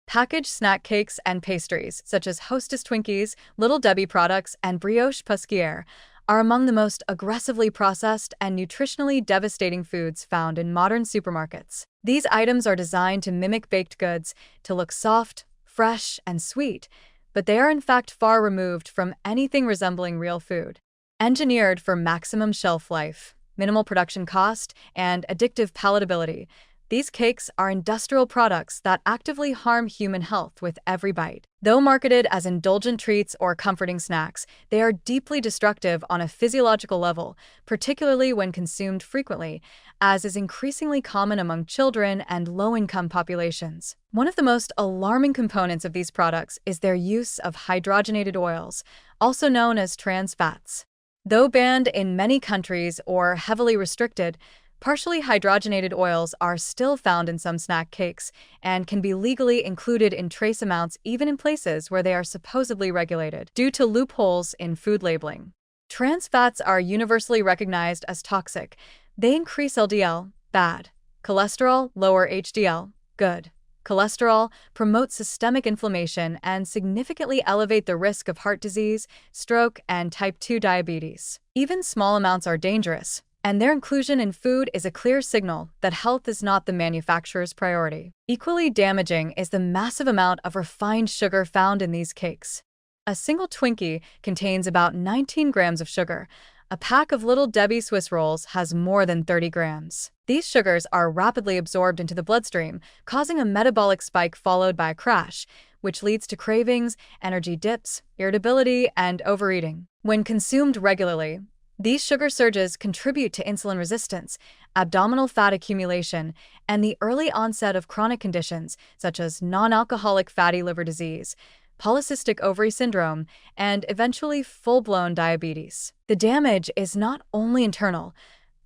Packaged snack cakes and pastries, such as Hostess Twinkies, Little Debbie products, and Brioche Pusquière, are among the most aggressively processed and nutritionally devastating foods found in modern supermarkets. These items are designed to mimic baked goods, to look soft, fresh, and sweet, but they are in fact far removed from anything resembling real food. Engineered for maximum shelf life, minimal production cost, and addictive palatability, these cakes are industrial products that actively harm human health with every bite. Though marketed as indulgent treats or comforting snacks, they are deeply destructive on a physiological level, particularly when consumed frequently, as is increasingly common among children and low-income populations. One of the most alarming components of these products is their use of hydrogenated oils, also known as trans fats. Though banned in many countries or heavily restricted, partially hydrogenated oils are still found in some snack cakes and can be legally included in trace amounts even in places where they are supposedly regulated, due to loopholes in food labeling. Trans fats are universally recognized as toxic. They increase LDL, bad; cholesterol, lower HDL, good; cholesterol, promote systemic inflammation, and significantly elevate the risk of heart disease, stroke, and type 2 diabetes. Even small amounts are dangerous, and their inclusion in food is a clear signal that health is not the manufacturer's priority. Equally damaging is the massive amount of refined sugar found in these cakes. A single Twinkie contains about 19 grams of sugar. A pack of Little Debbie Swiss rolls has more than 30 grams. These sugars are rapidly absorbed into the bloodstream, causing a metabolic spike followed by a crash, which leads to cravings, energy dips, irritability, and overeating. When consumed regularly, these sugar surges contribute to insulin resistance, abdominal fat accumulation, and the early onset of chronic conditions such as non-alcoholic fatty liver disease, polycystic ovary syndrome, and eventually full-blown diabetes. The damage is not only internal.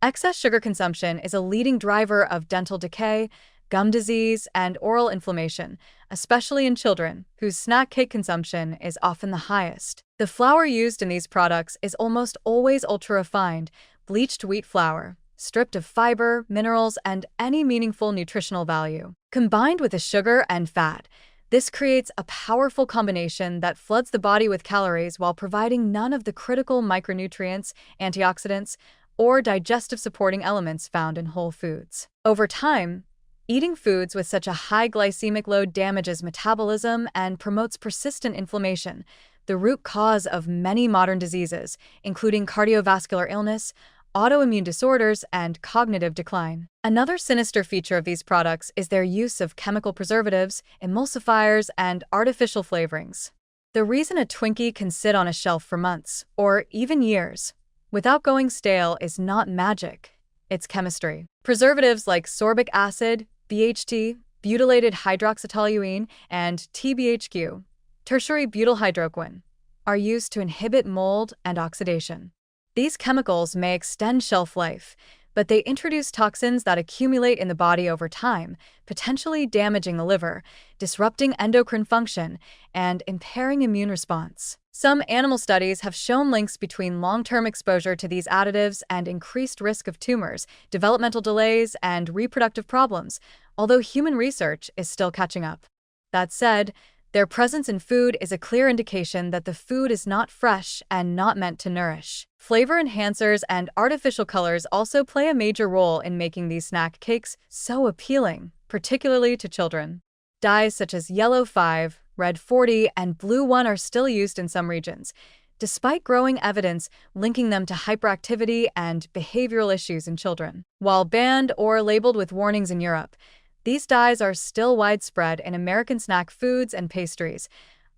Excess sugar consumption is a leading driver of dental decay, gum disease, and oral inflammation, especially in children, whose snack cake consumption is often the highest. The flour used in these products is almost always ultra-refined, bleached wheat flour, stripped of fiber, minerals, and any meaningful nutritional value. Combined with the sugar and fat, this creates a powerful combination that floods the body with calories while providing none of the critical micronutrients, antioxidants, or digestive supporting elements found in whole foods. Over time, eating foods with such a high glycemic load damages metabolism and promotes persistent inflammation, the root cause of many modern diseases, including cardiovascular illness, autoimmune disorders, and cognitive decline. Another sinister feature of these products is their use of chemical preservatives, emulsifiers, and artificial flavorings. The reason a Twinkie can sit on a shelf for months, or even years, without going stale is not magic, it's chemistry. Preservatives like sorbic acid, BHT, butylated hydroxytoluene, and TBHQ, tertiary butyl hydroquin, are used to inhibit mold and oxidation. These chemicals may extend shelf life, but they introduce toxins that accumulate in the body over time, potentially damaging the liver, disrupting endocrine function, and impairing immune response. Some animal studies have shown links between long-term exposure to these additives and increased risk of tumors, developmental delays, and reproductive problems, although human research is still catching up. That said, their presence in food is a clear indication that the food is not fresh and not meant to nourish. Flavor enhancers and artificial colors also play a major role in making these snack cakes so appealing, particularly to children. Dyes such as yellow 5, red 40, and blue 1 are still used in some regions, despite growing evidence linking them to hyperactivity and behavioral issues in children. While banned or labeled with warnings in Europe, these dyes are still widespread in American snack foods and pastries,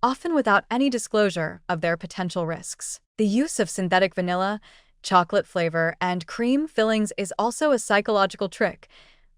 often without any disclosure of their potential risks. The use of synthetic vanilla, chocolate flavor, and cream fillings is also a psychological trick.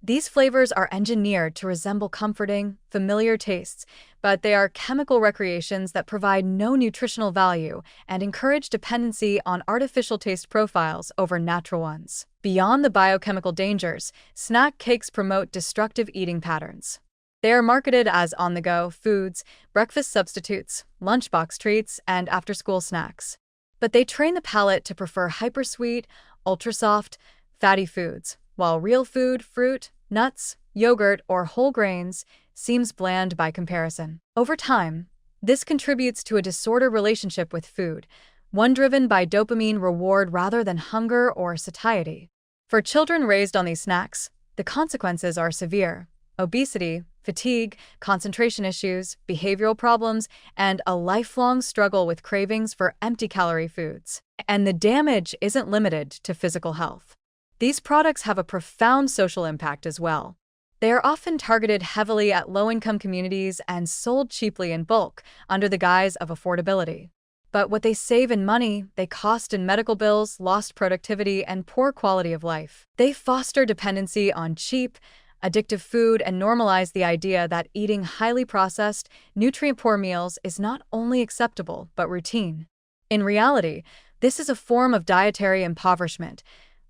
These flavors are engineered to resemble comforting, familiar tastes, but they are chemical recreations that provide no nutritional value and encourage dependency on artificial taste profiles over natural ones. Beyond the biochemical dangers, snack cakes promote destructive eating patterns. They are marketed as on-the-go foods, breakfast substitutes, lunchbox treats, and after-school snacks. But they train the palate to prefer hypersweet, ultra-soft, fatty foods, while real food, fruit, nuts, yogurt, or whole grains, seems bland by comparison. Over time, this contributes to a disordered relationship with food, one driven by dopamine reward rather than hunger or satiety. For children raised on these snacks, the consequences are severe: obesity, fatigue, concentration issues, behavioral problems, and a lifelong struggle with cravings for empty-calorie foods. And the damage isn't limited to physical health. These products have a profound social impact as well. They are often targeted heavily at low-income communities and sold cheaply in bulk under the guise of affordability. But what they save in money, they cost in medical bills, lost productivity, and poor quality of life. They foster dependency on cheap, addictive food and normalize the idea that eating highly processed, nutrient-poor meals is not only acceptable but routine. In reality, this is a form of dietary impoverishment,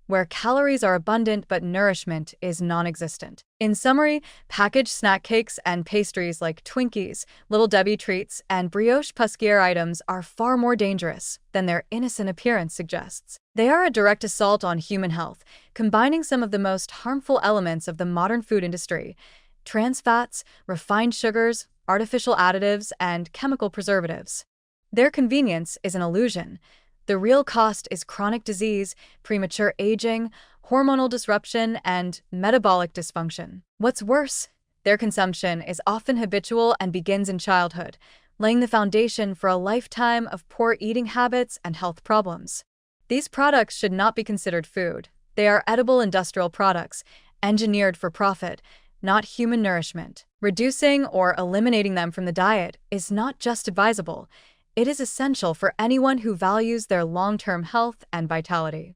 where calories are abundant but nourishment is non-existent. In summary, packaged snack cakes and pastries like Twinkies, Little Debbie treats, and brioche Pasquier items are far more dangerous than their innocent appearance suggests. They are a direct assault on human health, combining some of the most harmful elements of the modern food industry: trans fats, refined sugars, artificial additives, and chemical preservatives. Their convenience is an illusion. The real cost is chronic disease, premature aging, hormonal disruption, and metabolic dysfunction. What's worse, their consumption is often habitual and begins in childhood, laying the foundation for a lifetime of poor eating habits and health problems. These products should not be considered food. They are edible industrial products, engineered for profit, not human nourishment. Reducing or eliminating them from the diet is not just advisable, it is essential for anyone who values their long-term health and vitality.